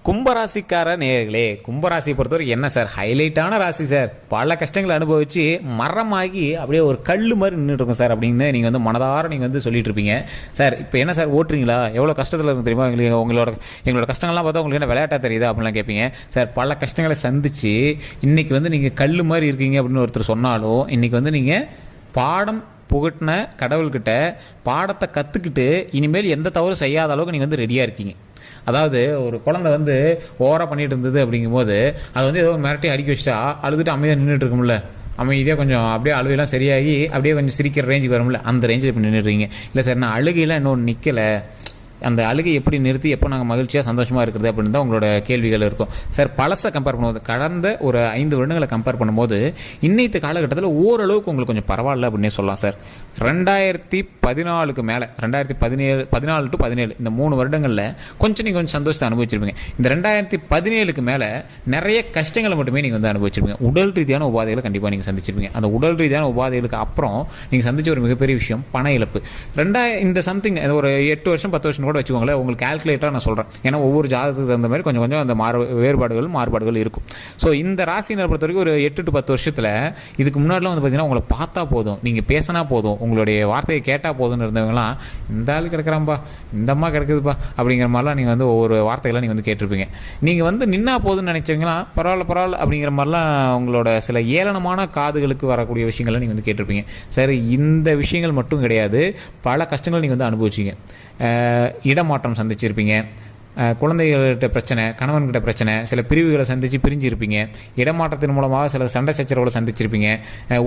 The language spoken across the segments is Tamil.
கும்பராசிக்கார நேயர்களே, கும்பராசியை பொறுத்தவரை என்ன சார் ஹைலைட்டான ராசி சார். பல கஷ்டங்களை அனுபவித்து மரமாகி அப்படியே ஒரு கல் மாதிரி நின்றுட்டு இருக்கும் சார் அப்படின்னு நீங்கள் வந்து மனதார நீங்கள் வந்து சொல்லிட்டு இருப்பீங்க. சார் இப்போ என்ன சார் ஓட்டுறீங்களா, எவ்வளோ கஷ்டத்தில் இருக்கும் தெரியுமா எங்களுக்கு, எங்களோட கஷ்டங்கள்லாம் பார்த்தா உங்களுக்கு என்ன விளையாட்டாக தெரியுதா அப்படின்லாம் கேட்பீங்க. சார் பல கஷ்டங்களை சந்தித்து இன்றைக்கி வந்து நீங்கள் கல் மாதிரி இருக்கீங்க அப்படின்னு ஒருத்தர் சொன்னாலும் இன்றைக்கி வந்து நீங்கள் பாடம் புகட்டின கடவுள்கிட்ட பாடத்தை கற்றுக்கிட்டு இனிமேல் எந்த தவறும் செய்யாத அளவுக்கு நீங்கள் வந்து ரெடியாக இருக்கீங்க. அதாவது ஒரு குழந்தை வந்து ஓவராக பண்ணிகிட்டு இருந்தது அப்படிங்கும்போது அது வந்து ஏதோ மிரட்டி அடிக்க வச்சுட்டா அழுதுட்டு அமைதியாக நின்றுட்டு இருக்கும்ல, அமைதியாக கொஞ்சம் அப்படியே அழுகையெல்லாம் சரியாகி அப்படியே கொஞ்சம் சிரிக்கிற ரேஞ்சுக்கு வரும்ல, அந்த ரேஞ்சில் இப்போ நின்றுடுறீங்க. இல்லை சார் நான் அழுகையெல்லாம் இன்னொன்று நிற்கலை, அந்த அழுகை எப்படி நிறுத்தி எப்போ நாங்கள் மகிழ்ச்சியாக சந்தோஷமாக இருக்கிறது அப்படின்னு தான் உங்களோட கேள்விகள் இருக்கும். சார் பழசை கம்பேர் பண்ணும்போது கடந்த ஒரு 5 வருடங்களை கம்பேர் பண்ணும்போது இன்னைத்து காலகட்டத்தில் ஓரளவுக்கு உங்களுக்கு கொஞ்சம் பரவாயில்ல அப்படின்னே சொல்லலாம் சார். 2014 மேலே 2014 to 17 இந்த 3 வருடங்களில் நீங்கள் கொஞ்சம் சந்தோஷத்தை அனுபவிச்சிருப்பீங்க. இந்த 2017 மேலே நிறைய கஷ்டங்களை மட்டுமே நீங்கள் வந்து அனுபவிச்சிருப்பீங்க. உடல் ரீதியான உபாதைகளை கண்டிப்பாக நீங்கள் சந்திச்சிருப்பீங்க. அந்த உடல் ரீதியான உபாதைகளுக்கு அப்புறம் நீங்கள் சந்திச்ச ஒரு மிகப்பெரிய விஷயம் பண இழப்பு. இந்த சம்திங் ஒரு 8 வருஷம் 10 வருஷம் கூட வச்சுக்கோங்களேன், உங்களுக்கு கால்குலேட்டராக நான் சொல்கிறேன். ஏன்னா ஒவ்வொரு ஜாதகத்துக்கு தகுந்த மாதிரி கொஞ்சம் கொஞ்சம் அந்த மாறுபாடுகள் இருக்கும். ஸோ இந்த ராசினை பொறுத்த வரைக்கும் ஒரு 8 to 10 வருஷத்தில் இதுக்கு முன்னாடிலாம் வந்து பார்த்தீங்கன்னா உங்களை பார்த்தா போதும், நீங்கள் பேசினா போதும், உங்களுடைய வார்த்தையை கேட்டால் போதும்னு இருந்தவங்களாம் இந்த ஆள் கிடக்கிறாம்பா, இந்த அம்மா கிடக்குதுப்பா அப்படிங்கிற மாதிரிலாம் நீங்கள் வந்து ஒவ்வொரு வார்த்தைகளாக நீங்கள் வந்து கேட்டிருப்பீங்க. நீங்கள் வந்து நின்னா போதும்னு நினச்சவங்களாம் பரவாயில்ல அப்படிங்கிற மாதிரிலாம் உங்களோட சில ஏளனமான காதுகளுக்கு வரக்கூடிய விஷயங்கள்லாம் நீங்கள் வந்து கேட்டிருப்பீங்க. சரி, இந்த விஷயங்கள் மட்டும் கிடையாது, பல கஷ்டங்கள் நீங்கள் வந்து அனுபவிச்சிங்க. இடமாற்றம் சந்திச்சிருப்பீங்க, குழந்தைகள்கிட்ட பிரச்சனை, கணவன்கிட்ட பிரச்சனை, சில பிரிவுகளை சந்தித்து பிரிஞ்சிருப்பீங்க, இடமாற்றத்தின் மூலமாக சில சண்டை சச்சரவுகளை சந்திச்சிருப்பீங்க,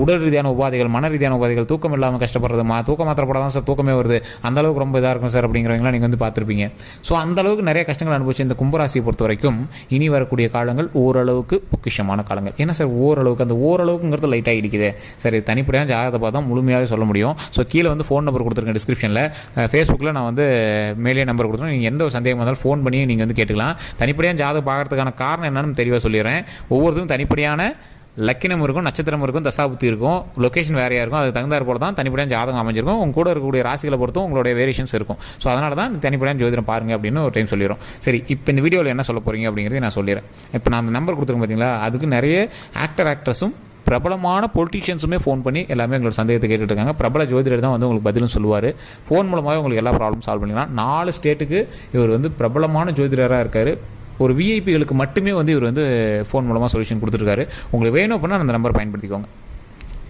உடல் ரீதியான உபாதைகள், மன ரீதியான உபாதைகள், தூக்கம் இல்லாமல் கஷ்டப்படுறது, தூக்க மாத்திரை போட தான் சார் தூக்கமே வருது, அந்தளவுக்கு ரொம்ப இதாக இருக்கும் சார் அப்படிங்கிறவங்களாம் நீங்கள் வந்து பார்த்துருப்பீங்க. ஸோ அந்தளவுக்கு நிறைய கஷ்டங்கள் அனுபவிச்சு இந்த கும்பராசியை பொறுத்த வரைக்கும் இனி வரக்கூடிய காலங்கள் ஓரளவுக்கு பொக்கிஷமான காலங்கள். ஏன்னா சார் ஓரளவுக்கு, அந்த ஓரளவுக்குங்கிறது லைட்டாக இடிக்குது சார். முழுமையான ஜாதகத்தை பார்த்தா முழுமையாகவே சொல்ல முடியும். ஸோ கீழே வந்து ஃபோன் நம்பர் கொடுத்துருக்கேன் டிஸ்கிரிப்ஷனில், ஃபேஸ்புக்கில் நான் வந்து மேலே நம்பர் கொடுத்துருக்கேன். நீங்கள் எந்த ஒரு சந்தேகம் இருந்தாலும் ஃபோன் பண்ணி நீங்கள் வந்து கேட்டுக்கலாம். தனிப்படையான ஜாதகம் பார்க்கறதுக்கான காரணம் என்னன்னு தெளிவாக சொல்லிடுறேன். ஒவ்வொருத்தரும் தனிப்படையான லக்கினம் இருக்கும், நட்சத்திரம் இருக்கும், தசாபுத்தி இருக்கும், லொக்கேஷன் வேறையாக இருக்கும். அதுக்கு தகுந்தாற் போல தான் தனிப்படையான ஜாதகம் அமைஞ்சிருக்கும். உங்க கூட இருக்கக்கூடிய ராசிகளை பொறுத்தும் உங்களுடைய வேரியேஷன்ஸ் இருக்கும். ஸோ அதனால தான் தனிப்படையான ஜோதிடம் பாருங்க அப்படின்னு ஒரு டைம் சொல்லிடுறோம். சரி, இப்போ இந்த வீடியோவில் என்ன சொல்ல போகிறீங்க அப்படிங்கிறத நான் சொல்லிடுறேன். இப்போ நான் அந்த நம்பர் கொடுத்துருக்கேன் பார்த்தீங்களா, அதுக்கு நிறைய ஆக்டர்ஸும் பிரபலமான பொலிட்டீஷியன்ஸுமே ஃபோன் பண்ணி எல்லாமே உங்களோட சந்தேகத்தை கேட்டுட்டு இருக்காங்க. பிரபல ஜோதிடர் தான் வந்து உங்களுக்கு பதிலும் சொல்லுவார். ஃபோன் மூலமாக உங்களுக்கு எல்லா ப்ராப்ளம் சால்வ் பண்ணிக்கலாம். 4 ஸ்டேட்டுக்கு இவர் வந்து பிரபலமான ஜோதிடராக இருக்கார். ஒரு விஐபிகளுக்கு மட்டுமே வந்து இவர் வந்து ஃபோன் மூலமாக சொல்யூஷன் கொடுத்துருக்காரு. உங்களுக்கு வேணும் அப்படின்னா அந்த நம்பர் பயன்படுத்திக்கோங்க.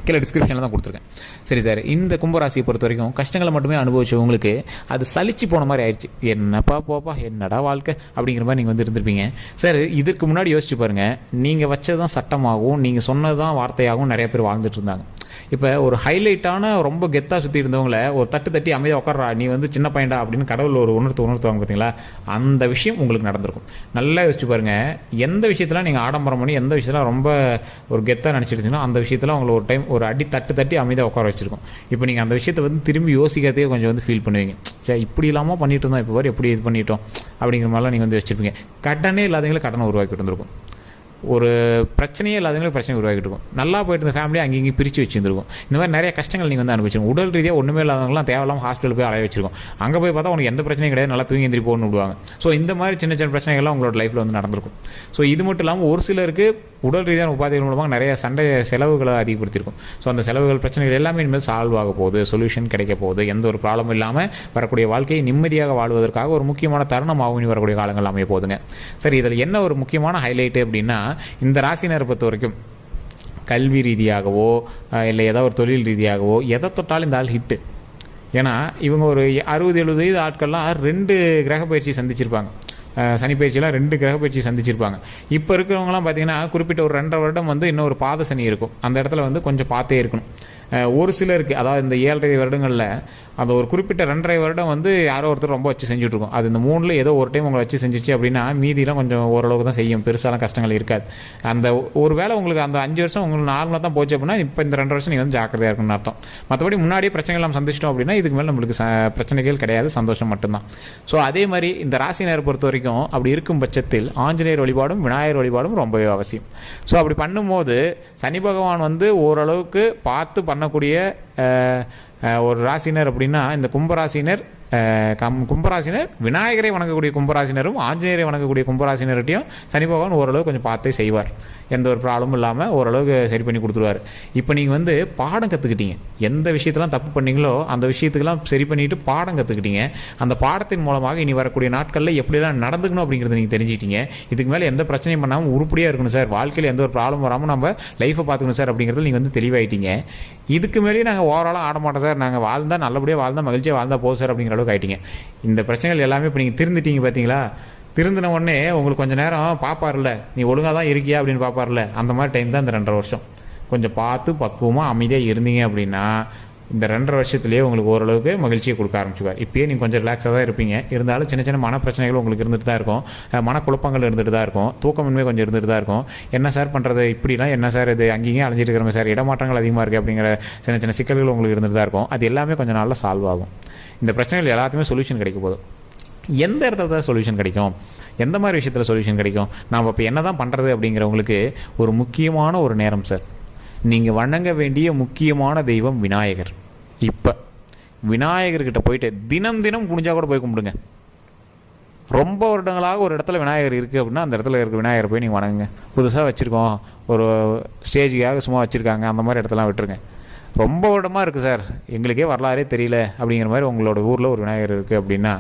கீழே டிஸ்கிரிப்ஷனில் தான் கொடுத்துருக்கேன். சரி சார், இந்த கும்பராசியை பொறுத்த வரைக்கும் கஷ்டங்களை மட்டுமே அனுபவிச்சவங்களுக்கு அது சலிச்சு போன மாதிரி ஆயிடுச்சு. என்னப்பா போப்பா, என்னடா வாழ்க்கை அப்படிங்கிற மாதிரி நீங்கள் வந்து இருந்திருப்பீங்க. சார் இதுக்கு முன்னாடி யோசிச்சு பாருங்கள், நீங்கள் வச்சது தான் சட்டமாகவும் நீங்கள் சொன்னது தான் வார்த்தையாகவும் நிறைய பேர் வாழ்ந்துட்டு இருந்தாங்க. இப்போ ஒரு ஹைலைட்டான ரொம்ப கெத்தாக சுற்றி இருந்தவங்கள ஒரு தட்டி அமைதியாக உட்கார்றா, நீ வந்து சின்ன பையன்டா அப்படின்னு கடவுள் ஒரு உணர்த்துவாங்க பார்த்தீங்களா, அந்த விஷயம் உங்களுக்கு நடந்திருக்கும். நல்லா யோசிச்சு பாருங்கள், எந்த விஷயத்தில் நீங்கள் ஆடம்பரம் பண்ணி எந்த விஷயத்தில் ரொம்ப ஒரு கெத்தாக நினச்சிருந்தீங்கன்னா அந்த விஷயத்தில் உங்களை ஒரு டைம் ஒரு அடி தட்டி அமைதியாக உட்கார வச்சிருக்கோம். இப்போ நீங்கள் அந்த விஷயத்தை வந்து திரும்பி யோசிக்கிறதே கொஞ்சம் வந்து ஃபீல் பண்ணுவீங்க. சரி, இப்படி இல்லாமல் பண்ணிட்டு இருந்தோம், இப்போ எப்படி இது பண்ணிட்டோம் அப்படிங்கிற மாதிரிலாம் நீங்கள் வந்து வச்சுருப்பீங்க. கடனே இல்லாதவங்களே கடனை உருவாக்கிட்டு இருந்திருக்கும். ஒரு பிரச்சனையே இல்லாதவங்களுக்கு பிரச்சனை உருவாக்கிட்டு இருக்கும். நல்லா போயிட்டு இருந்த ஃபேமிலியை அங்கேயும் பிரித்து வச்சுருந்துருக்கும். இந்த மாதிரி நிறைய கஷ்டங்கள் நீங்கள் வந்து அனுபவிச்சிருக்கும். உடல் ரீதியாக ஒன்றுமே இல்லாதவங்களாம் தேவையில்லாமல் ஹாஸ்பிட்டல் போய் அலைய வச்சிருக்கோம். அங்கே போய் பார்த்தா உனக்கு எந்த பிரச்சனையும் கிடையாது, நல்லா தூங்கி எந்திரி போகணும்னு விடுவாங்க. ஸோ இந்த மாதிரி சின்ன சின்ன பிரச்சனைகள்லாம் உங்களோட லைஃப்பில் வந்து நடந்திருக்கும். ஸோ இது மட்டும் இல்லாமல் ஒரு சிலருக்கு உடல் ரீதியான உபாதைகள் மூலமாக நிறைய செலவுகளை அதிகப்படுத்தியிருக்கும். ஸோ அந்த செலவுகள் பிரச்சனைகள் எல்லாமே இனிமேல் சால்வ் ஆக போகுது, சொல்யூஷன் கிடைக்க போகுது. எந்த ஒரு ப்ராப்ளமும் இல்லாமல் வரக்கூடிய வாழ்க்கையை நிம்மதியாக வாழ்வதற்காக ஒரு முக்கியமான தருணமாகவும் இனி வரக்கூடிய காலங்கள் அமைய போகுதுங்க. சரி, இதில் என்ன ஒரு முக்கியமான ஹைலைட்டு அப்படின்னா, இந்த ராசினரை பொறுத்த வரைக்கும் கல்வி ரீதியாகவோ இல்லை ஏதோ ஒரு தொழில் ரீதியாகவோ எதை தொட்டாலும் இந்த ஆள் ஹிட்டு. ஏன்னா இவங்க ஒரு 60-70 வயது ஆட்கள்லாம் 2 கிரக பயிற்சி சந்திச்சிருப்பாங்க. சனி பயிற்சியெலாம் 2 கிரக பயிற்சி சந்திச்சிருப்பாங்க. இப்போ இருக்கிறவங்களாம் பார்த்தீங்கன்னா குறிப்பிட்ட ஒரு 2.5 வருடம் வந்து இன்னொரு பாத சனி இருக்கும். அந்த இடத்துல வந்து கொஞ்சம் பார்த்தே இருக்கணும். ஒரு சிலருக்கு, அதாவது இந்த 7.5 வருடங்களில் அந்த ஒரு குறிப்பிட்ட 2.5 வருடம் வந்து யாரோ ஒருத்தர் ரொம்ப வச்சு செஞ்சுட்ருக்கோம். அது இந்த 3ல் ஏதோ ஒரு டைம் உங்களை வச்சு செஞ்சிச்சு அப்படின்னா மீதிலாம் கொஞ்சம் ஓரளவுக்கு தான் செய்யும், பெருசாலாம் கஷ்டங்கள் இருக்காது. அந்த ஒரு வேளை உங்களுக்கு அந்த 5 வருஷம் உங்களுக்கு நார்மலாக தான் போச்சு அப்படின்னா இப்போ இந்த 2 வருஷம் நீங்கள் வந்து ஜாக்கிரதையாக இருக்குன்னு அர்த்தம். மற்றபடி முன்னாடியே பிரச்சனைகள் நம்ம சந்திச்சிட்டோம் அப்படின்னா இதுக்கு மேலே நம்மளுக்கு பிரச்சனைகள் கிடையாது, சந்தோஷம் மட்டும்தான். ஸோ அதே மாதிரி இந்த ராசினரை பொறுத்த வரைக்கும் அப்படி இருக்கும் பட்சத்தில் ஆஞ்சநேயர் வழிபாடும் விநாயகர் வழிபாடும் ரொம்பவே அவசியம். ஸோ அப்படி பண்ணும்போது சனி பகவான் வந்து ஓரளவுக்கு பார்த்து பண்ணக்கூடிய ஒரு ராசினர் அப்படின்னா இந்த கும்பராசினர் கும்பராசினர் விநாயகரை வணங்கக்கூடிய கும்பராசினரும் ஆஞ்சநேயரை வணங்கக்கூடிய கும்பராசினர்கிட்டையும் சனி பகவான் ஓரளவு கொஞ்சம் பார்த்தே செய்வார். எந்த ஒரு ப்ராப்ளமும் இல்லாமல் ஓரளவுக்கு சரி பண்ணி கொடுத்துருவார். இப்போ நீங்கள் வந்து பாடம் கற்றுக்கிட்டீங்க. எந்த விஷயத்தெல்லாம் தப்பு பண்ணீங்களோ அந்த விஷயத்துக்கெல்லாம் சரி பண்ணிவிட்டு பாடம் கற்றுக்கிட்டீங்க. அந்த பாடத்தின் மூலமாக இனி வரக்கூடிய நாட்களில் எப்படிலாம் நடந்துக்கணும் அப்படிங்கிறத நீங்கள் தெரிஞ்சுக்கிட்டீங்க. இதுக்கு மேலே எந்த பிரச்சனையும் பண்ணாமல் உருப்படியாக இருக்கணும் சார், வாழ்க்கையில் எந்த ஒரு ப்ராப்ளம் வராமல் நம்ம லைஃப்பை பார்த்துக்கணும் சார் அப்படிங்கிறத நீங்கள் வந்து தெளிவாயிட்டீங்க. இதுக்கு மேலேயே நாங்கள் ஓவராலாக ஆட மாட்டோம் சார், நாங்கள் வாழ்ந்தால் நல்லபடியாக வாழ்ந்தால் மகிழ்ச்சியாக வாழ்ந்தால் போதும் சார் அப்படிங்கிற அளவுக்கு ஆகிட்டீங்க. இந்த பிரச்சனைகள் எல்லாமே இப்போ நீங்கள் திருந்துட்டீங்க பார்த்தீங்களா? திருந்தின உடனே உங்களுக்கு கொஞ்சம் நேரம் பார்ப்பார்ல, நீ ஒழுங்காக தான் இருக்கியா அப்படின்னு பார்ப்பார்ல, அந்த மாதிரி டைம் தான் இந்த 2.5 வருஷம். கொஞ்சம் பார்த்து பக்குவமாக அமைதியாக இருந்தீங்க அப்படின்னா இந்த 2.5 வருஷத்துலேயே உங்களுக்கு ஓரளவுக்கு மகிழ்ச்சியை கொடுக்க ஆரம்பிச்சுவார். இப்போயே நீங்கள் கொஞ்சம் ரிலாக்ஸாக தான் இருப்பீங்க. இருந்தாலும் சின்ன சின்ன மன பிரச்சனைகள் உங்களுக்கு இருந்துட்டு தான் இருக்கும், மனக்குழப்பங்கள் இருந்துட்டு தான் இருக்கும், தூக்கமின்மை கொஞ்சம் இருந்துட்டு தான் இருக்கும். என்ன சார் பண்ணுறது, இப்படிலாம் என்ன சார் இது அங்கேயும் அலைஞ்சிட்டு இருக்கிறோம் சார், இடமாற்றங்கள் அதிகமாக இருக்குது அப்படிங்கிற சின்ன சின்ன சிக்கல்கள் உங்களுக்கு இருந்துட்டு தான் இருக்கும். அது எல்லாமே கொஞ்சம் நாளில் சால்வ் ஆகும். இந்த பிரச்சனைகள் எல்லாத்துக்குமே சொல்யூஷன் கிடைக்க போதும். எந்த இடத்துல தான் சொல்யூஷன் கிடைக்கும், எந்த மாதிரி விஷயத்தில் சொல்யூஷன் கிடைக்கும், நாம் இப்போ என்ன தான் பண்ணுறது அப்படிங்கிறவங்களுக்கு ஒரு முக்கியமான ஒரு நேரம் சார். நீங்கள் வணங்க வேண்டிய முக்கியமான தெய்வம் விநாயகர். இப்போ விநாயகர்கிட்ட போயிட்டு தினம் தினம் முடிஞ்சால் கூட போய் கும்பிடுங்க. ரொம்ப வருடங்களாக ஒரு இடத்துல விநாயகர் இருக்குது அப்படின்னா அந்த இடத்துல இருக்க விநாயகரை போய் நீங்கள் வணங்குங்க. புதுசாக வச்சுருக்கோம், ஒரு ஸ்டேஜுக்காக சும்மா வச்சுருக்காங்க, அந்த மாதிரி இடத்தெல்லாம் விட்டுருங்க. ரொம்ப வருடமாக இருக்குது சார், எங்களுக்கே வரலாறே தெரியல அப்படிங்கிற மாதிரி உங்களோட ஊரில் ஒரு விநாயகர் இருக்குது அப்படின்னா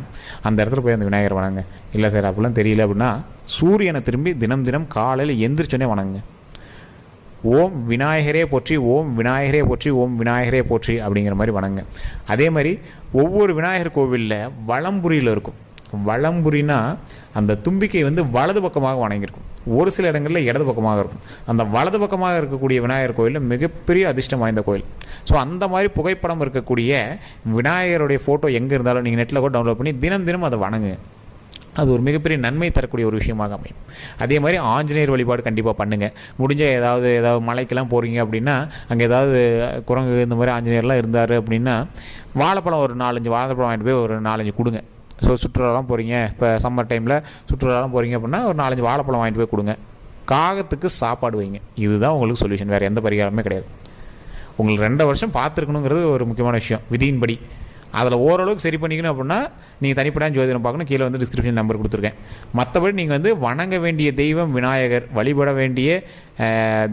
அந்த இடத்துல போய் அந்த விநாயகர் வணங்க. இல்லை சார் அப்படிலாம் தெரியல அப்படின்னா சூரியனை திரும்பி தினம் தினம் காலையில் எந்திரிச்சோன்னே வணங்குங்க. ஓம் விநாயகரே போற்றி, ஓம் விநாயகரே போற்றி, ஓம் விநாயகரே போற்றி அப்படிங்கிற மாதிரி வணங்க. அதே மாதிரி ஒவ்வொரு விநாயகர் கோவிலில் வலம்புரியில் இருக்கும். வலம்புரினா அந்த தும்பிக்கை வந்து வலது பக்கமாக வணங்கியிருக்கும். ஒரு சில இடங்களில் இடது பக்கமாக இருக்கும். அந்த வலது பக்கமாக இருக்கக்கூடிய விநாயகர் கோயிலில் மிகப்பெரிய அதிர்ஷ்டம் வாய்ந்த கோயில். ஸோ அந்த மாதிரி புகைப்படம் இருக்கக்கூடிய விநாயகருடைய ஃபோட்டோ எங்கே இருந்தாலும் நீங்கள் நெட்டில் கூட டவுன்லோட் பண்ணி தினம் தினம் அதை வணங்குங்க. அது ஒரு மிகப்பெரிய நன்மை தரக்கூடிய ஒரு விஷயமாக அமையும். அதே மாதிரி ஆஞ்சநேயர் வழிபாடு கண்டிப்பாக பண்ணுங்கள். முடிஞ்ச ஏதாவது மலைக்கெல்லாம் போகிறீங்க அப்படின்னா அங்கே ஏதாவது குரங்கு இந்த மாதிரி ஆஞ்சநேயர்லாம் இருந்தார் அப்படின்னா வாழைப்பழம் ஒரு 4-5 வாழைப்பழம் வாங்கிட்டு போய் ஒரு 4-5 கொடுங்க. ஸோ சுற்றுலாலாம் போகிறீங்க, இப்போ சம்மர் டைமில் சுற்றுலாலாம் போகிறீங்க அப்படின்னா ஒரு 4-5 வாழைப்பழம் வாங்கிட்டு போய் கொடுங்க. காகத்துக்கு சாப்பாடு வைங்க. இதுதான் உங்களுக்கு சொல்யூஷன், வேறு எந்த பரிகாரமே கிடையாது. உங்களுக்கு 2 வருஷம் பார்த்துருக்கணுங்கிறது ஒரு முக்கியமான விஷயம் விதியின்படி. அதில் ஓரளவுக்கு சரி பண்ணிக்கணும் அப்படின்னா நீங்கள் தனிப்படையாக ஜோதிடம் பார்க்கணும். கீழே வந்து டிஸ்கிரிப்ஷன் நம்பர் கொடுத்துருக்கேன். மற்றபடி நீங்கள் வந்து வணங்க வேண்டிய தெய்வம் விநாயகர், வழிபட வேண்டிய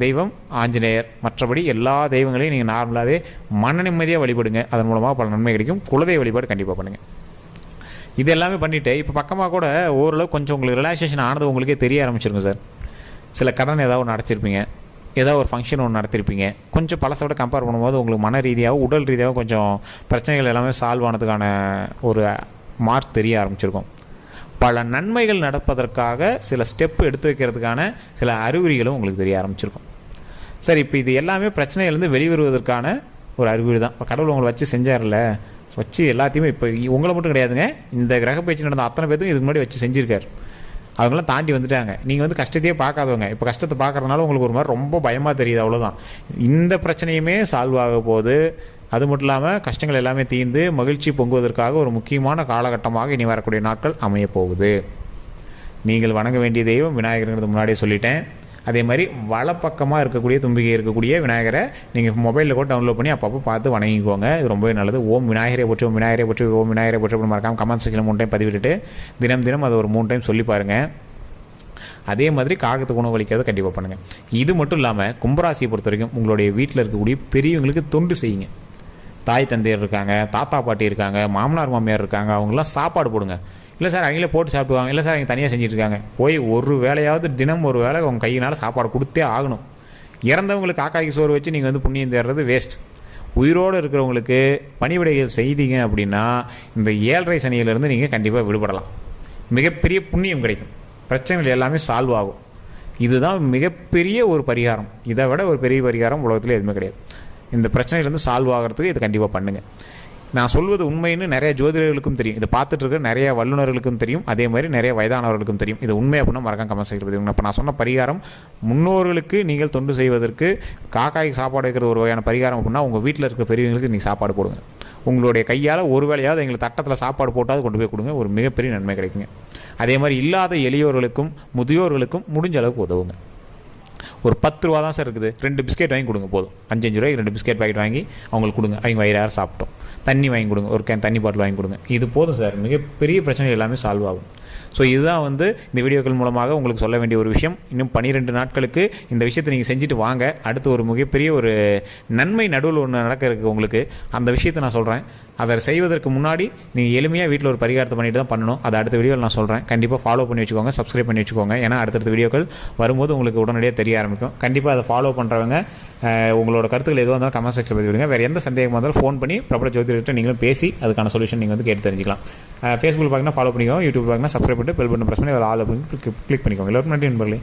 தெய்வம் ஆஞ்சநேயர். மற்றபடி எல்லா தெய்வங்களையும் நீங்கள் நார்மலாகவே மன நிம்மதியாக வழிபடுங்க. அதன் மூலமாக பல நன்மை கிடைக்கும். குலதெய்வ வழிபாடு கண்டிப்பாக பண்ணுங்கள். இது எல்லாமே பண்ணிவிட்டு இப்போ பக்கமாக கூட ஓரளவு கொஞ்சம் உங்களுக்கு ரிலாக்ஸேஷன் ஆனது உங்களுக்கே தெரிய ஆரம்பிச்சிருங்க சார். சில கடன் ஏதாவது ஒன்று அடைச்சிருப்பீங்க, ஏதாவது ஒரு ஃபங்க்ஷன் ஒன்று நடத்திருப்பீங்க. கொஞ்சம் பழசை விட கம்பேர் பண்ணும்போது உங்களுக்கு மன ரீதியாகவும் உடல் ரீதியாகவும் கொஞ்சம் பிரச்சனைகள் எல்லாமே சால்வ் ஆனதுக்கான ஒரு மார்க் தெரிய ஆரம்பிச்சிருக்கும். பல நன்மைகள் நடப்பதற்காக சில ஸ்டெப்பு எடுத்து வைக்கிறதுக்கான சில அறிகுறிகளும் உங்களுக்கு தெரிய ஆரம்பிச்சிருக்கும். சரி, இப்போ இது எல்லாமே பிரச்சனையிலேருந்து வெளிவருவதற்கான ஒரு அறிகுறி தான். இப்போ கடவுள் உங்களை வச்சு செஞ்சார்ல, வச்சு எல்லாத்தையுமே இப்போ உங்களை மட்டும் கிடையாதுங்க, இந்த கிரக பயிற்சி நடந்த அத்தனை பேருக்கும் இதுக்கு முன்னாடி வச்சு செஞ்சுருக்காரு. அவங்களாம் தாண்டி வந்துட்டாங்க. நீங்கள் வந்து கஷ்டத்தையே பார்க்காதவங்க, இப்போ கஷ்டத்தை பார்க்குறதுனால உங்களுக்கு ஒரு மாதிரி ரொம்ப பயமாக தெரியுது, அவ்வளோதான். இந்த பிரச்சனையுமே சால்வ் ஆக போகுது. அது மட்டும் இல்லாமல் கஷ்டங்கள் எல்லாமே தீர்ந்து மகிழ்ச்சி பொங்குவதற்காக ஒரு முக்கியமான காலகட்டமாக இனி வரக்கூடிய நாட்கள் அமையப்போகுது. நீங்கள் வணங்க வேண்டிய தெய்வம் விநாயகருங்கிறது முன்னாடியே சொல்லிட்டேன். அதே மாதிரி வலப்பக்கமாக இருக்கக்கூடிய தும்பிக்கை இருக்கக்கூடிய விநாயகரை நீங்கள் மொபைலில் கூட டவுன்லோட் பண்ணி அப்பப்போ பார்த்து வணங்கிக்கோங்க. இது ரொம்பவே நல்லது. ஓம் விநாயகரே போற்றி, ஓம் விநாயகரே போற்றி, ஓம் விநாயகரே போற்றி அப்படின்னு மறக்காமல் கமெண்ட் செக்ஷனில் 3 டைம் பதிவிட்டுட்டு தினம் தினம் அதை ஒரு 3 டைம் சொல்லி பாருங்கள். அதே மாதிரி காகத்துக்கு உணவு அளிக்கிறத கண்டிப்பாக பண்ணுங்கள். இது மட்டும் இல்லாமல் கும்பராசியை பொறுத்த வரைக்கும் உங்களுடைய வீட்டில் இருக்கக்கூடிய பெரியவங்களுக்கு தொண்டு செய்யுங்க. தாய் தந்தையர் இருக்காங்க, தாத்தா பாட்டி இருக்காங்க, மாமனார் மாமியார் இருக்காங்க, அவங்களாம் சாப்பாடு போடுங்க. இல்லை சார் அவங்களே போட்டு சாப்பிடுவாங்க, இல்லை சார் அவங்க தனியாக செஞ்சுட்ருக்காங்க, போய் ஒரு வேளையாவது தினம் ஒரு வேளை உங்கள் கையினால் சாப்பாடு கொடுத்தே ஆகணும். இறந்தவங்களுக்கு காக்காய்க்கு சோறு வச்சு நீங்கள் வந்து புண்ணியம் தேடுறது வேஸ்ட். உயிரோடு இருக்கிறவங்களுக்கு பணிவிடைகள் செய்தீங்க அப்படின்னா இந்த 7.5 சனியிலிருந்து நீங்கள் கண்டிப்பாக விடுபடலாம். மிகப்பெரிய புண்ணியம் கிடைக்கும், பிரச்சனைகள் எல்லாமே சால்வ் ஆகும். இதுதான் மிகப்பெரிய ஒரு பரிகாரம். இதை விட ஒரு பெரிய பரிகாரம் உலகத்தில் எதுவுமே கிடையாது. இந்த பிரச்சனையிலேருந்து சால்வ் ஆகிறதுக்கு இது கண்டிப்பாக பண்ணுங்கள். நான் சொல்வது உண்மைன்னு நிறைய ஜோதிடர்களுக்கும் தெரியும், இதை பார்த்துட்டு இருக்க நிறைய வல்லுநர்களுக்கும் தெரியும், அதே மாதிரி நிறைய வயதானவர்களுக்கும் தெரியும். இது உண்மை அப்படின்னா மறக்காம கமெண்ட் செய்கிறது. இப்போ நான் சொன்ன பரிகாரம் முன்னோர்களுக்கு நீங்கள் தொண்டு செய்வதற்கு காக்காய்க்கு சாப்பாடு வைக்கிறது ஒரு வகையான பரிகாரம் அப்படின்னா உங்கள் வீட்டில் இருக்க பெரியவங்களுக்கு நீங்கள் சாப்பாடு போடுங்க. உங்களுடைய கையால் ஒரு வேளையாவது எங்களுக்கு தட்டத்தில் சாப்பாடு போட்டாவது கொண்டு போய் கொடுங்க, ஒரு மிகப்பெரிய நன்மை கிடைக்குங்க. அதே மாதிரி இல்லாத எளியோர்களுக்கும் முதியோர்களுக்கும் முடிஞ்ச அளவுக்கு உதவுங்க. ஒரு 10 ரூபா தான் சார் இருக்குது, 2 பிஸ்கெட் வாங்கி கொடுங்க போதும். 5 ரூபாய்க்கு 2 பிஸ்கெட் பாக்கெட் வாங்கி அவங்களுக்கு கொடுங்க, அவங்க வயிறார சாப்பிட்டோம். தண்ணி வாங்கி கொடுங்க, ஒரு கேன் தண்ணி பாட்டில் வாங்கி கொடுங்க. இது போதும் சார், மிகப்பெரிய பிரச்சனை எல்லாமே சால்வ் ஆகும். ஸோ இதுதான் வந்து இந்த வீடியோக்கள் மூலமாக உங்களுக்கு சொல்ல வேண்டிய ஒரு விஷயம். இன்னும் 12 நாட்களுக்கு இந்த விஷயத்தை நீங்கள் செஞ்சுட்டு வாங்க. அடுத்து ஒரு மிகப்பெரிய ஒரு நன்மை நடுவில் ஒன்று நடக்க இருக்குது உங்களுக்கு. அந்த விஷயத்தை நான் சொல்கிறேன். அதை செய்வதற்கு முன்னாடி நீங்கள் எளிமையாக வீட்டில் ஒரு பரிகாரத்தை பண்ணிட்டு தான் பண்ணணும். அதை அடுத்த வீடியோவில் நான் சொல்கிறேன். கண்டிப்பாக ஃபாலோ பண்ணி வச்சுக்கோங்க, சப்ஸ்கிரைப் பண்ணி வச்சுக்கோங்க. ஏன்னா அடுத்தடுத்த வீடியோக்கள் வரும்போது உங்களுக்கு உடனடியாக தெரிய ஆரம்பிக்கும். கண்டிப்பாக அதை ஃபாலோ பண்ணுறவங்க உங்களோட கருத்துக்கள் எதுவாக இருந்தாலும் கமெண்ட் செக்ஷன் பதிவு விடுங்க. வேறு எந்த சந்தேகமாக இருந்தாலும் ஃபோன் பண்ணி பிரபல ஜோதிடர்கிட்ட நீங்களும் பேசி அதுக்கான சொல்யூஷன் நீங்கள் வந்து கேட்டு தெரிஞ்சிக்கலாம். ஃபேஸ்புக் பார்க்கணும், ஃபாலோ பண்ணிக்கோங்க. யூடியூப் பார்க்கணும், சப்ஸ்கிரைப் பண்ணிட்டு பெல் பட்டன் ப்ரெஸ் பண்ணி அதில் ஆல் அப்படின்னு கிளிக் பண்ணிக்கோங்க. எல்லாருக்கும் நன்றி நண்பர்களே.